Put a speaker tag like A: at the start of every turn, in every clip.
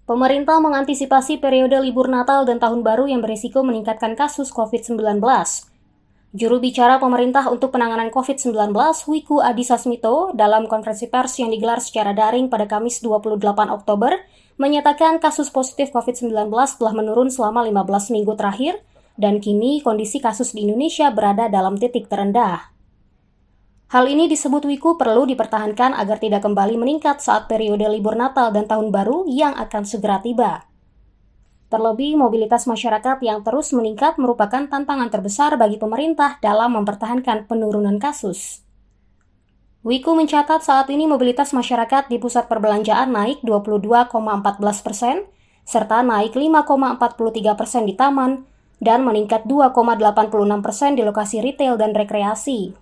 A: Pemerintah mengantisipasi periode libur Natal dan Tahun Baru yang berisiko meningkatkan kasus COVID-19. Juru bicara pemerintah untuk penanganan COVID-19, Wiku Adhisa Smito, dalam konferensi pers yang digelar secara daring pada Kamis 28 Oktober, menyatakan kasus positif COVID-19 telah menurun selama 15 minggu terakhir, dan kini kondisi kasus di Indonesia berada dalam titik terendah. Hal ini disebut Wiku perlu dipertahankan agar tidak kembali meningkat saat periode libur Natal dan Tahun Baru yang akan segera tiba. Terlebih, mobilitas masyarakat yang terus meningkat merupakan tantangan terbesar bagi pemerintah dalam mempertahankan penurunan kasus. Wiku mencatat saat ini mobilitas masyarakat di pusat perbelanjaan naik 22,14%, serta naik 5,43% di taman, dan meningkat 2,86% di lokasi retail dan rekreasi.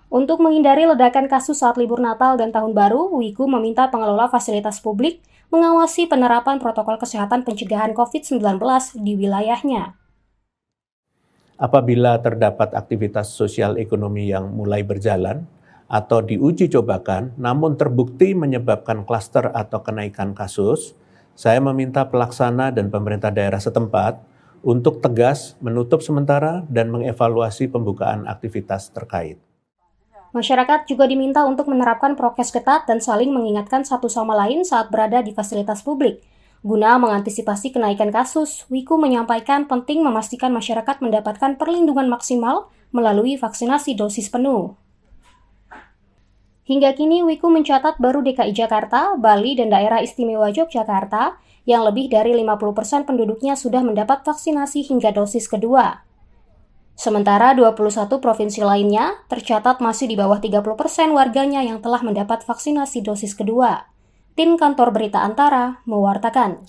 A: Untuk menghindari ledakan kasus saat libur Natal dan Tahun Baru, Wiku meminta pengelola fasilitas publik mengawasi penerapan protokol kesehatan pencegahan COVID-19 di wilayahnya.
B: Apabila terdapat aktivitas sosial ekonomi yang mulai berjalan atau diuji cobakan, namun terbukti menyebabkan klaster atau kenaikan kasus, saya meminta pelaksana dan pemerintah daerah setempat untuk tegas menutup sementara dan mengevaluasi pembukaan aktivitas terkait.
A: Masyarakat juga diminta untuk menerapkan prokes ketat dan saling mengingatkan satu sama lain saat berada di fasilitas publik. Guna mengantisipasi kenaikan kasus, Wiku menyampaikan penting memastikan masyarakat mendapatkan perlindungan maksimal melalui vaksinasi dosis penuh. Hingga kini, Wiku mencatat baru DKI Jakarta, Bali, dan daerah istimewa Yogyakarta yang lebih dari 50% penduduknya sudah mendapat vaksinasi hingga dosis kedua. Sementara 21 provinsi lainnya tercatat masih di bawah 30% warganya yang telah mendapat vaksinasi dosis kedua. Tim Kantor Berita Antara mewartakan.